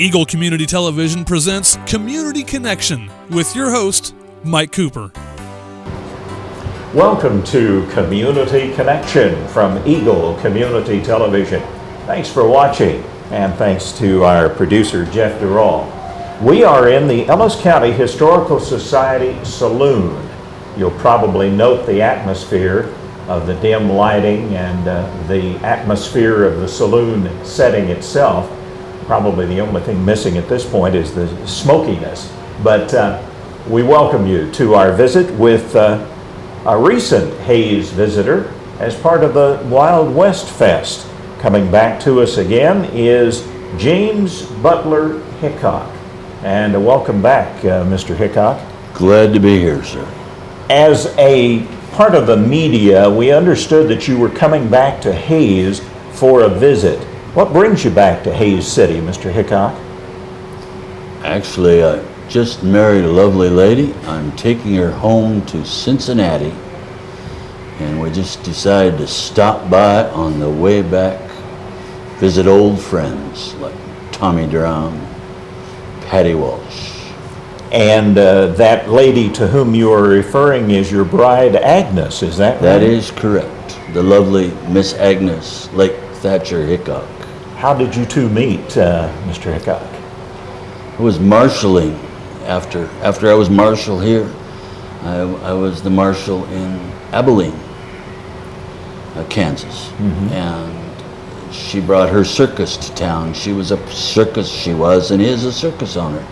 Eagle Community Television presents Community Connection with your host, Mike Cooper. Welcome to Community Connection from Eagle Community Television. Thanks for watching, and thanks to our producer, Jeff Durall. We are in the Ellis County Historical Society Saloon. You'll probably note the atmosphere of the dim lighting and the atmosphere of the saloon setting itself. Probably the only thing missing at this point is the smokiness. But we welcome you to our visit with a recent Hayes visitor as part of the Wild West Fest. Coming back to us again is James Butler Hickok. And welcome back, Mr. Hickok. Glad to be here, sir. As a part of the media, we understood that you were coming back to Hayes for a visit. What brings you back to Hayes City, Mr. Hickok? Actually, I just married a lovely lady. I'm taking her home to Cincinnati, and we just decided to stop by on the way back, visit old friends like Tommy Drown, Patty Walsh. And that lady to whom you are referring is your bride, Agnes, is that right? That is correct. The lovely Miss Agnes Lake Thatcher Hickok. How did you two meet, Mr. Hickok? I was marshalling after I was marshal here. I was the marshal in Abilene, Kansas. Mm-hmm. And she brought her circus to town. She was a circus, and is a circus owner.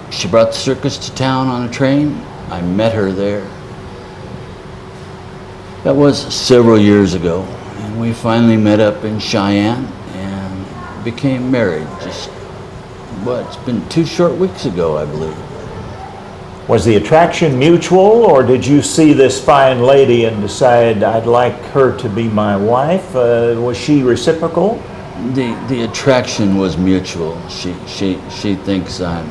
She brought the circus to town on a train. I met her there. That was several years ago. And we finally met up in Cheyenne and became married it's been 2 short weeks ago, I believe. Was the attraction mutual, or did you see this fine lady and decide I'd like her to be my wife? Was she reciprocal? The attraction was mutual. She thinks I'm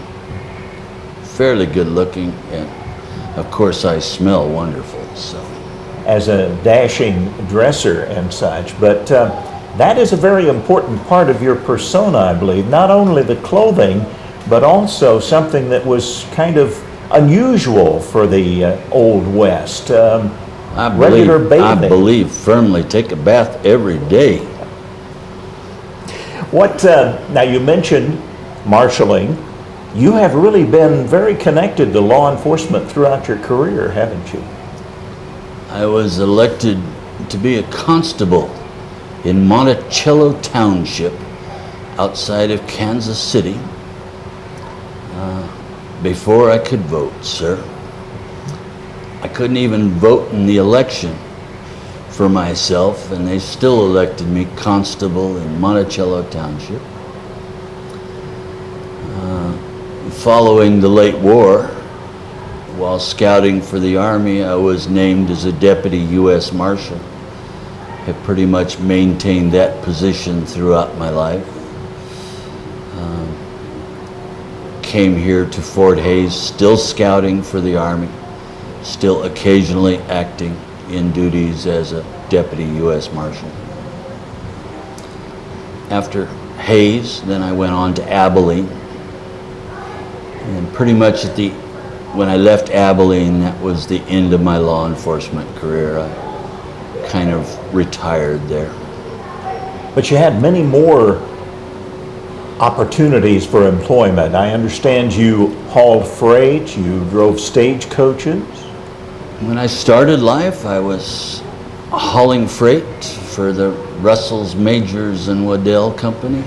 fairly good looking, and of course I smell wonderful, so. As a dashing dresser and such, but that is a very important part of your persona, I believe. Not only the clothing, but also something that was kind of unusual for the Old West. Regular bathing. I believe firmly, take a bath every day. Now you mentioned marshaling. You have really been very connected to law enforcement throughout your career, haven't you? I was elected to be a constable in Monticello Township outside of Kansas City before I could vote, sir. I couldn't even vote in the election for myself, and they still elected me constable in Monticello Township. Following the late war, while scouting for the Army, I was named as a deputy U.S. Marshal. Have pretty much maintained that position throughout my life. Came here to Fort Hays, still scouting for the Army, still occasionally acting in duties as a deputy U.S. Marshal. After Hays, then I went on to Abilene, and pretty much when I left Abilene, that was the end of my law enforcement career. I kind of retired there. But you had many more opportunities for employment. I understand you hauled freight, you drove stagecoaches. When I started life, I was hauling freight for the Russell's, Majors, and Waddell Company.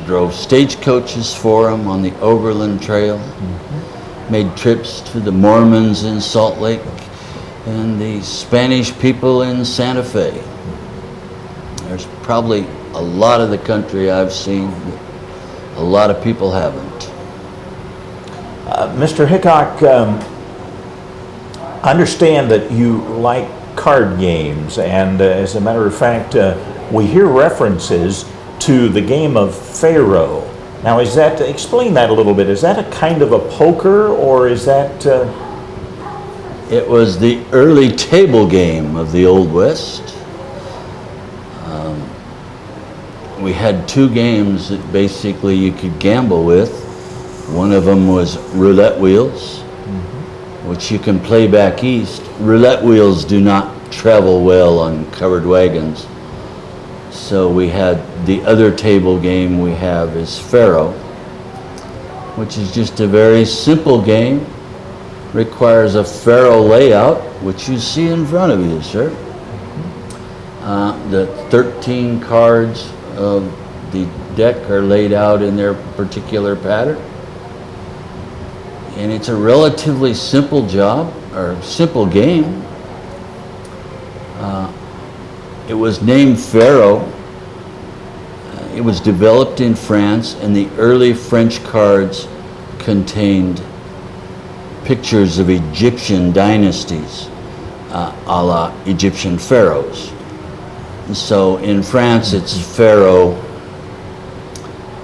Drove stagecoaches for them on the Overland Trail. Mm-hmm. Made trips to the Mormons in Salt Lake and the Spanish people in Santa Fe. There's probably a lot of the country I've seen that a lot of people haven't. Mr. Hickok, I understand that you like card games, and as a matter of fact, we hear references to the game of Pharaoh. Now, explain that a little bit. Is that a kind of a poker, or is that... It was the early table game of the Old West. we had two games that basically you could gamble with. One of them was roulette wheels, which you can play back east. Roulette wheels do not travel well on covered wagons. So we had the other table game we have is Faro, which is just a very simple game. Requires a Pharaoh layout, which you see in front of you, sir. The 13 cards of the deck are laid out in their particular pattern. And it's a relatively simple job, or simple game. It was named Pharaoh. It was developed in France, and the early French cards contained pictures of Egyptian dynasties, a la Egyptian pharaohs. So in France, it's Pharaoh,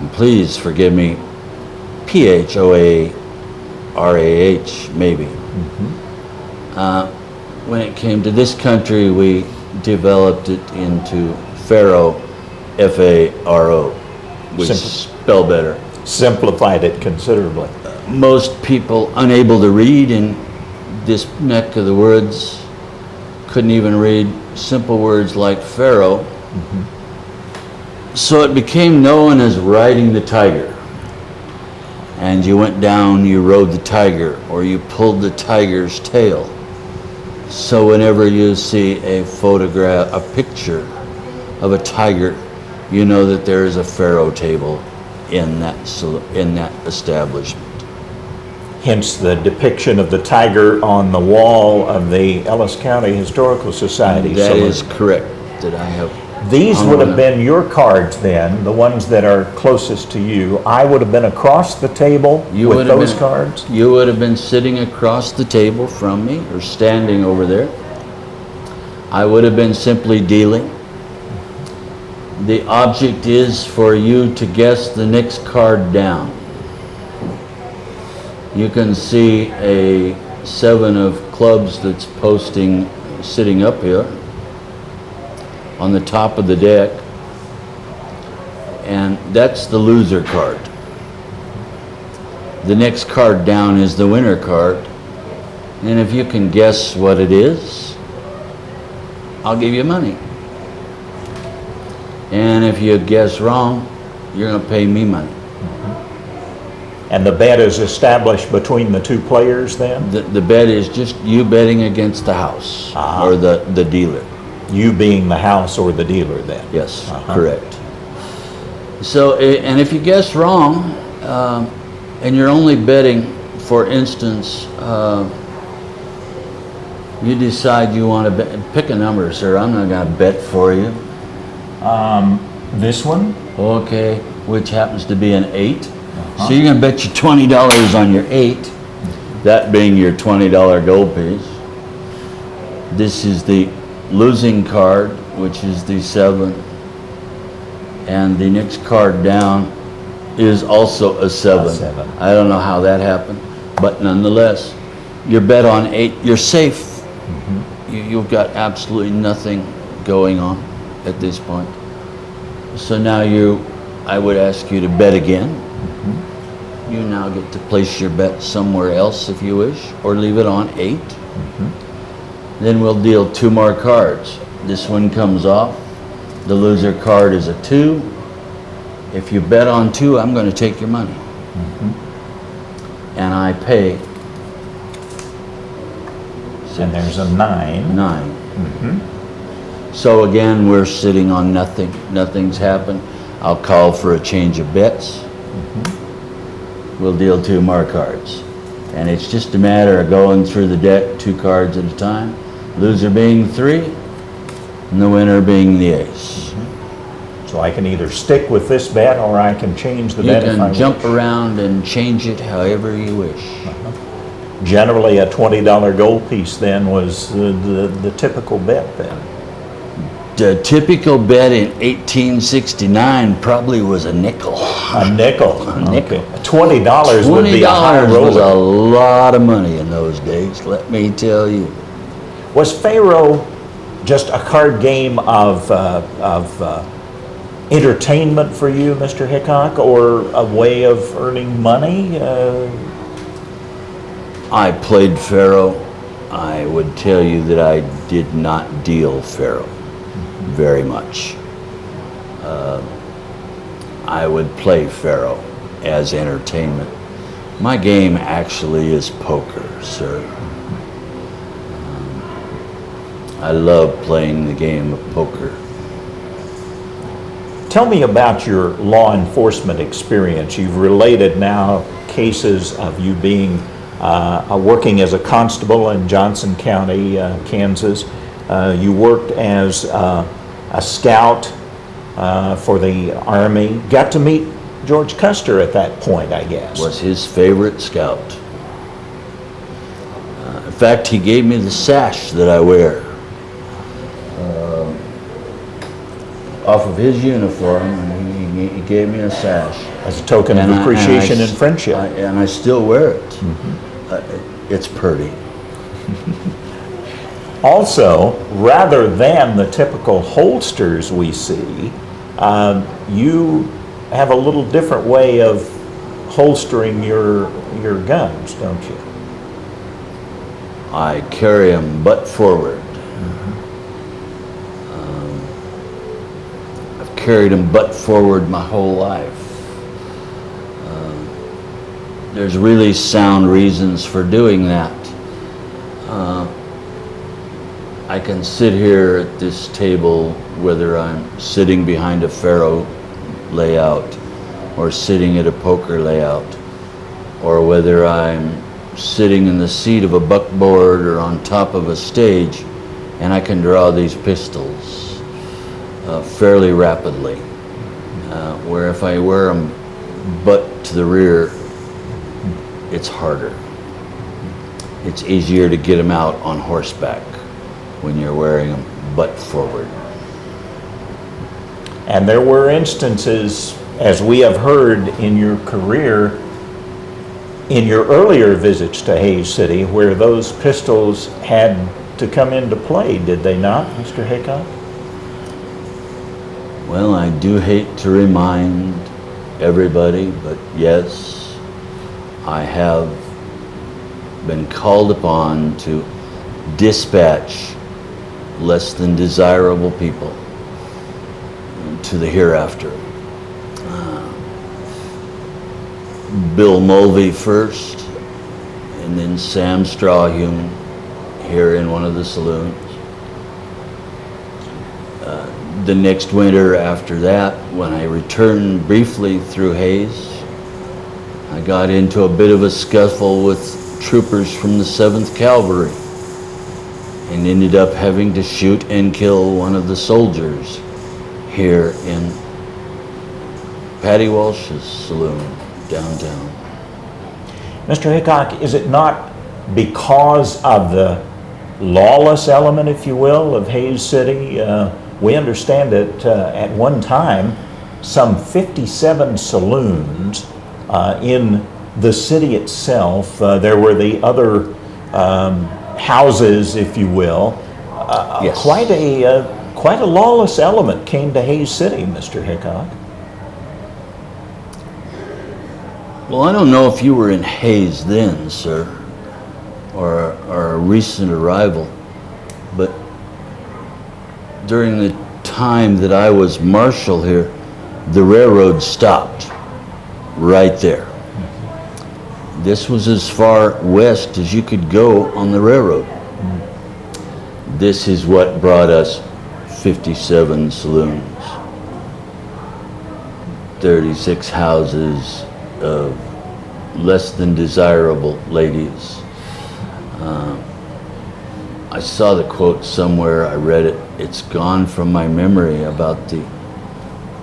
and please forgive me, P-H-O-A-R-A-H, maybe. When it came to this country, we developed it into Pharaoh, F-A-R-O, which spell better. Simplified it considerably. Most people unable to read in this neck of the woods couldn't even read simple words like Pharaoh. So it became known as riding the tiger. And you went down, you rode the tiger, or you pulled the tiger's tail. So whenever you see a photograph, a picture of a tiger, you know that there is a Pharaoh table in that establishment. Hence the depiction of the tiger on the wall of the Ellis County Historical Society. That is correct. That I have. These would have been your cards then, the ones that are closest to you. I would have been across the table with those cards? You would have been sitting across the table from me, or standing over there. I would have been simply dealing. The object is for you to guess the next card down. You can see a 7 of clubs that's sitting up here on the top of the deck, and that's the loser card. The next card down is the winner card, and if you can guess what it is, I'll give you money. And if you guess wrong, you're going to pay me money. And the bet is established between the two players then? The bet is just you betting against the house or the dealer. You being the house or the dealer then? Yes, correct. So, and if you guess wrong, and you're only betting, for instance, you decide you want to pick a number, sir. I'm not going to bet for you. This one? Okay, which happens to be an 8. So you're going to bet you $20 on your 8, that being your $20 gold piece. This is the losing card, which is the 7. And the next card down is also a 7. I don't know how that happened, but nonetheless, your bet on 8, you're safe. You've got absolutely nothing going on at this point. So now I would ask you to bet again. You now get to place your bet somewhere else if you wish, or leave it on 8. Then we'll deal 2 more cards. This one comes off. The loser card is a 2. If you bet on 2, I'm going to take your money. And I pay. And there's a 9. 9. So again, we're sitting on nothing. Nothing's happened. I'll call for a change of bets. We'll deal 2 more cards. And it's just a matter of going through the deck 2 cards at a time. Loser being 3, and the winner being the ace. So I can either stick with this bet or I can change the bet if I wish. You can jump around and change it however you wish. Generally, a $20 gold piece then was the typical bet then. The typical bet in 1869 probably was a nickel. A nickel. A nickel. Okay. $20 would be a high roller. $20 was a lot of money in those days, let me tell you. Was Pharaoh just a card game of entertainment for you, Mr. Hickok, or a way of earning money? I played Pharaoh. I would tell you that I did not deal Pharaoh very much. I would play Pharaoh as entertainment. My game actually is poker, sir. I love playing the game of poker. Tell me about your law enforcement experience. You've related now cases of you being working as a constable in Johnson County, Kansas. You worked as a scout for the Army. Got to meet George Custer at that point, I guess. Was his favorite scout. In fact, he gave me the sash that I wear. Off of his uniform, and he gave me a sash. As a token of appreciation and friendship. And I still wear it. It's pretty. Also, rather than the typical holsters we see, you have a little different way of holstering your guns, don't you? I carry them butt forward. I've carried them butt forward my whole life. There's really sound reasons for doing that. I can sit here at this table, whether I'm sitting behind a Faro layout or sitting at a poker layout, or whether I'm sitting in the seat of a buckboard or on top of a stage, and I can draw these pistols fairly rapidly. Where if I wear them butt to the rear, it's harder. It's easier to get them out on horseback when you're wearing them butt forward. And there were instances, as we have heard in your career, in your earlier visits to Hays City, where those pistols had to come into play, did they not, Mr. Hickok? Well, I do hate to remind everybody, but yes, I have been called upon to dispatch less than desirable people to the hereafter. Bill Mulvey first, and then Sam Strawhuman here in one of the saloons. The next winter after that, when I returned briefly through Hays, I got into a bit of a scuffle with troopers from the 7th Cavalry and ended up having to shoot and kill one of the soldiers here in Patty Walsh's saloon downtown. Mr. Hickok, is it not because of the lawless element, if you will, of Hays City? We understand that at one time, some 57 saloons in the city itself. There were the other houses, if you will. Yes. Quite a lawless element came to Hays City, Mr. Hickok. Well, I don't know if you were in Hays then, sir, or a recent arrival, but during the time that I was marshal here, the railroad stopped right there. This was as far west as you could go on the railroad. This is what brought us 57 saloons, 36 houses of less than desirable ladies. I saw the quote somewhere, I read it. It's gone from my memory about the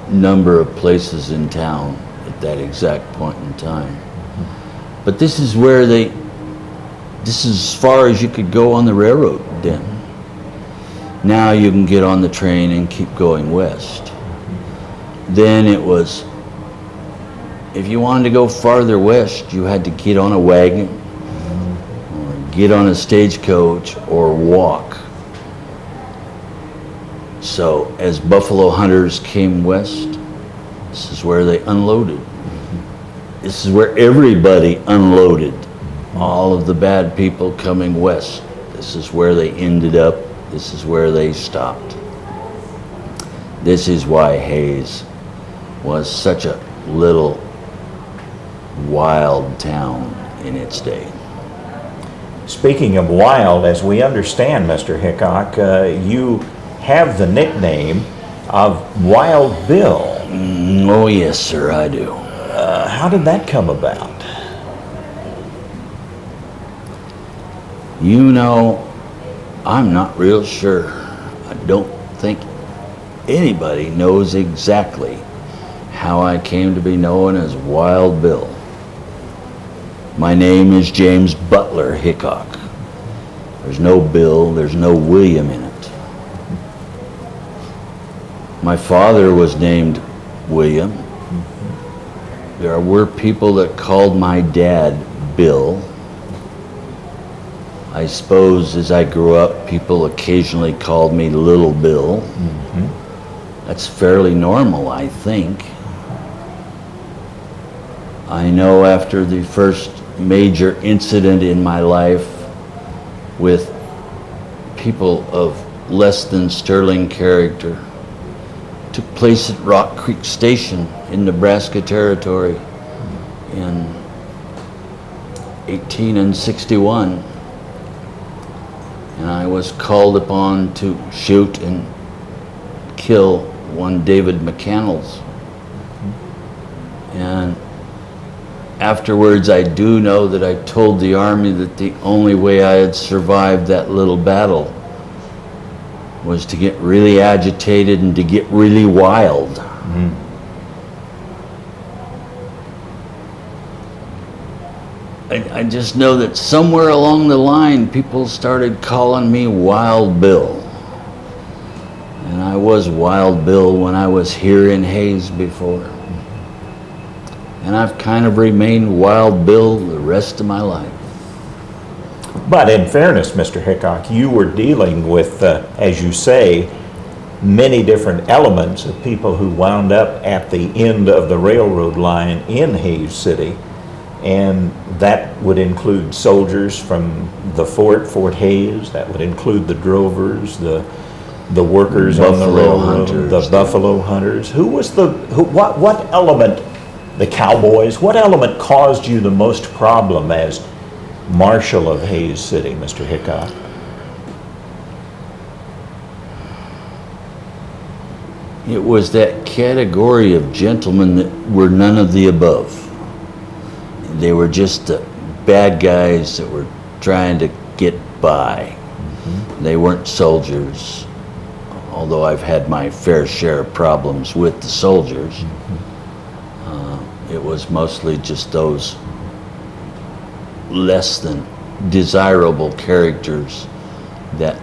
number of places in town at that exact point in time. But this is as far as you could go on the railroad then. Now you can get on the train and keep going west. Then it was, if you wanted to go farther west, you had to get on a wagon, or get on a stagecoach, or walk. So as buffalo hunters came west, this is where they unloaded. This is where everybody unloaded. All of the bad people coming west. This is where they ended up. This is where they stopped. This is why Hayes was such a little wild town in its day. Speaking of wild, as we understand, Mr. Hickok, you have the nickname of Wild Bill. Oh yes, sir, I do. How did that come about? You know, I'm not real sure. I don't think anybody knows exactly how I came to be known as Wild Bill. My name is James Butler Hickok. There's no Bill, there's no William in it. My father was named William. There were people that called my dad Bill. I suppose as I grew up, people occasionally called me Little Bill. That's fairly normal, I think. I know after the first major incident in my life with people of less than sterling character took place at Rock Creek Station in Nebraska Territory in 1861. And I was called upon to shoot and kill one David McCannels. And afterwards, I do know that I told the Army that the only way I had survived that little battle was to get really agitated and to get really wild. I just know that somewhere along the line, people started calling me Wild Bill. And I was Wild Bill when I was here in Hayes before. And I've kind of remained Wild Bill the rest of my life. But in fairness, Mr. Hickok, you were dealing with, as you say, many different elements of people who wound up at the end of the railroad line in Hayes City. And that would include soldiers from the Fort Hayes, that would include the drovers, the workers on the railroad, the buffalo hunters. What element, the cowboys, what element caused you the most problem as Marshal of Hayes City, Mr. Hickok? It was that category of gentlemen that were none of the above. They were just the bad guys that were trying to get by. They weren't soldiers, although I've had my fair share of problems with the soldiers. It was mostly just those less than desirable characters that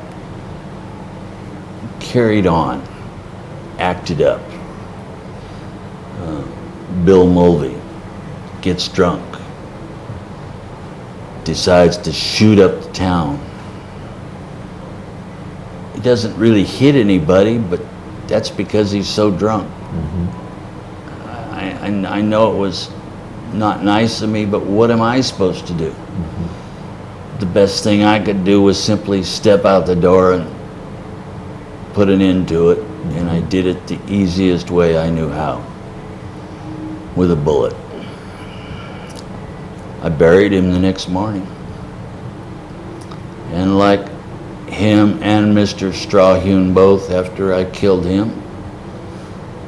carried on, acted up. Bill Mulvey gets drunk, decides to shoot up the town. He doesn't really hit anybody, but that's because he's so drunk. I know it was not nice of me, but what am I supposed to do? The best thing I could do was simply step out the door and put an end to it, and I did it the easiest way I knew how, with a bullet. I buried him the next morning. And like him and Mr. Strawhewn both, after I killed him,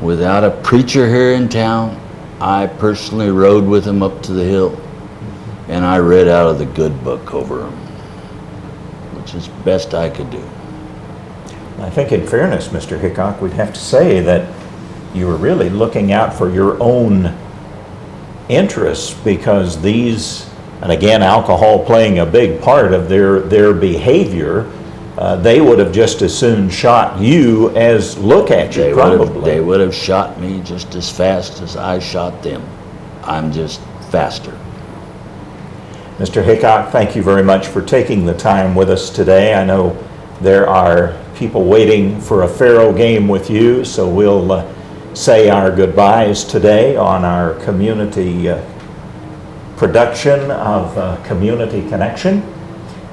without a preacher here in town, I personally rode with him up to the hill, and I read out of the good book over him, which is best I could do. I think in fairness, Mr. Hickok, we'd have to say that you were really looking out for your own interests, because these, and again, alcohol playing a big part of their behavior, they would have just as soon shot you as look at you, probably. They would have shot me just as fast as I shot them. I'm just faster. Mr. Hickok, thank you very much for taking the time with us today. I know there are people waiting for a Faro game with you, so we'll say our goodbyes today on our community production of Community Connection.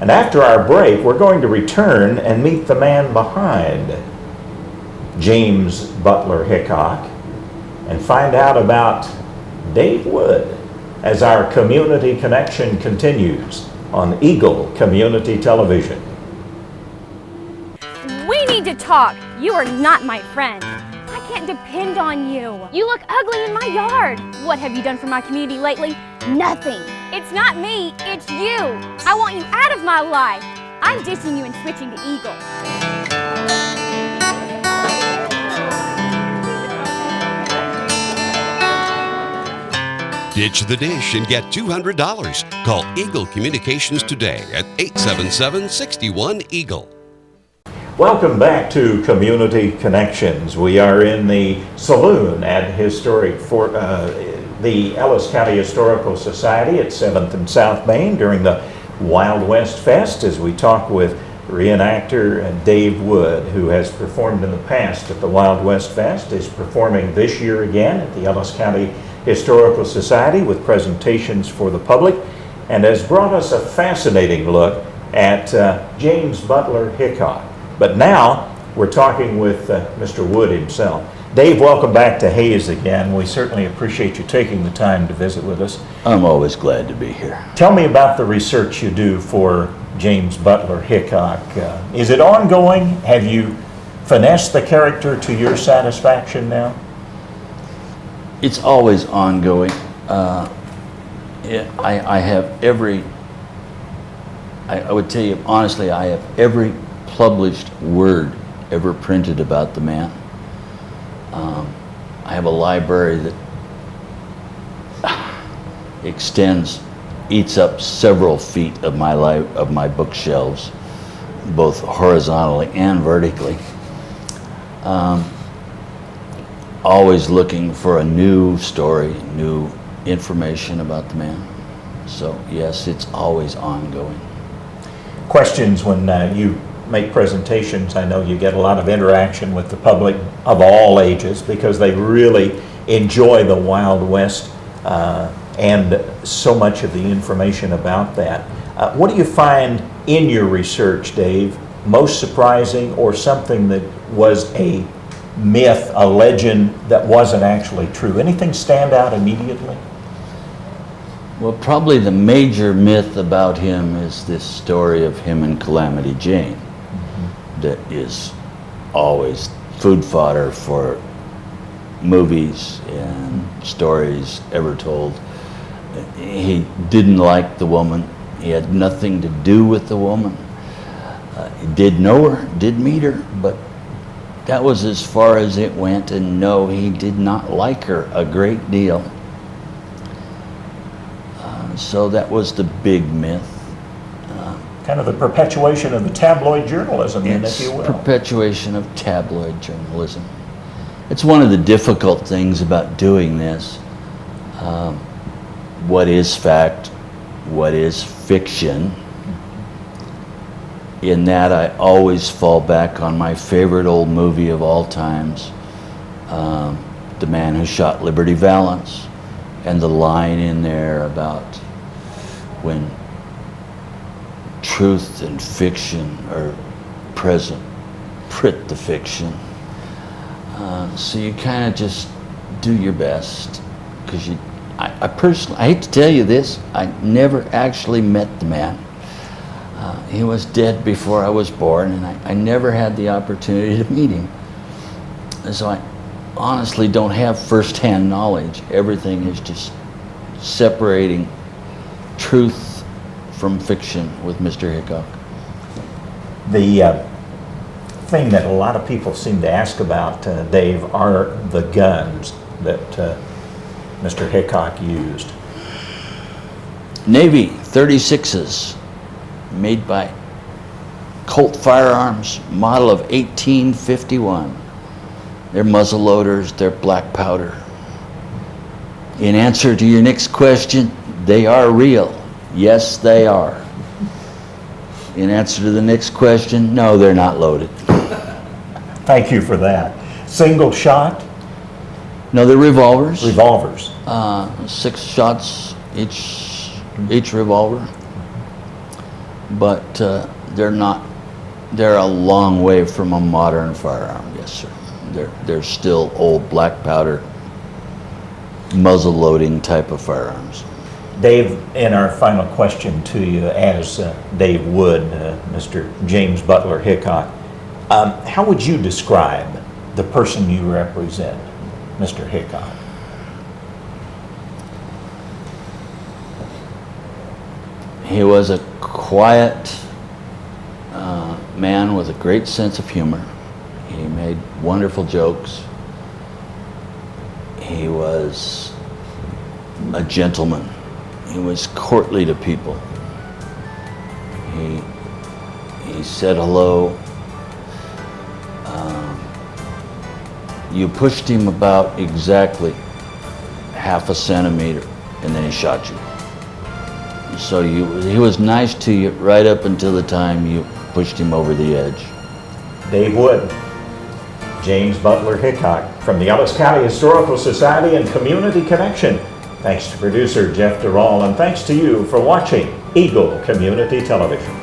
And after our break, we're going to return and meet the man behind James Butler Hickok and find out about Dave Wood as our Community Connection continues on Eagle Community Television. We need to talk. You are not my friend. I can't depend on you. You look ugly in my yard. What have you done for my community lately? Nothing. It's not me, it's you. I want you out of my life. I'm ditching you and switching to Eagle. Ditch the dish and get $200. Call Eagle Communications today at 877-61-EAGLE. Welcome back to Community Connections. We are in the saloon at the Ellis County Historical Society at 7th and South Main during the Wild West Fest as we talk with Re-enactor Dave Wood, who has performed in the past at the Wild West Fest, is performing this year again at the Ellis County Historical Society with presentations for the public, and has brought us a fascinating look at James Butler Hickok. But now we're talking with Mr. Wood himself. Dave, welcome back to Hayes again. We certainly appreciate you taking the time to visit with us. I'm always glad to be here. Tell me about the research you do for James Butler Hickok. Is it ongoing? Have you finessed the character to your satisfaction now? It's always ongoing. I would tell you honestly, I have every published word ever printed about the man. I have a library that eats up several feet of my bookshelves, both horizontally and vertically. Always looking for a new story, new information about the man. So yes, it's always ongoing. Questions when you make presentations. I know you get a lot of interaction with the public of all ages because they really enjoy the Wild West and so much of the information about that. What do you find in your research, Dave, most surprising or something that was a myth, a legend that wasn't actually true? Anything stand out immediately? Well, probably the major myth about him is this story of him and Calamity Jane. That is always food fodder for movies and stories ever told. He didn't like the woman. He had nothing to do with the woman. He did know her, did meet her, but that was as far as it went, and no, he did not like her a great deal. So that was the big myth. Kind of the perpetuation of the tabloid journalism, then, if you will. Perpetuation of tabloid journalism. It's one of the difficult things about doing this. What is fact? What is fiction? In that, I always fall back on my favorite old movie of all times, The Man Who Shot Liberty Valance, and the line in there about when truth and fiction are present, print the fiction. So you kind of just do your best, because I personally, I hate to tell you this, I never actually met the man. He was dead before I was born, and I never had the opportunity to meet him. And so I honestly don't have first-hand knowledge. Everything is just separating truth from fiction with Mr. Hickok. The thing that a lot of people seem to ask about, Dave, are the guns that Mr. Hickok used. Navy 36s, made by Colt Firearms, model of 1851. They're muzzle loaders, they're black powder. In answer to your next question, they are real. Yes, they are. In answer to the next question, no, they're not loaded. Thank you for that. Single shot? No, they're revolvers. Revolvers. 6 shots each revolver. But they're a long way from a modern firearm, yes sir. They're still old black powder, muzzle loading type of firearms. Dave, in our final question to you, as Dave Wood, Mr. James Butler Hickok, how would you describe the person you represent, Mr. Hickok? He was a quiet man with a great sense of humor. He made wonderful jokes. He was a gentleman. He was courtly to people. He said hello. You pushed him about exactly half a centimeter, and then he shot you. So he was nice to you right up until the time you pushed him over the edge. Dave Wood, James Butler Hickok from the Ellis County Historical Society and Community Connection. Thanks to producer Jeff Durall, and thanks to you for watching Eagle Community Television.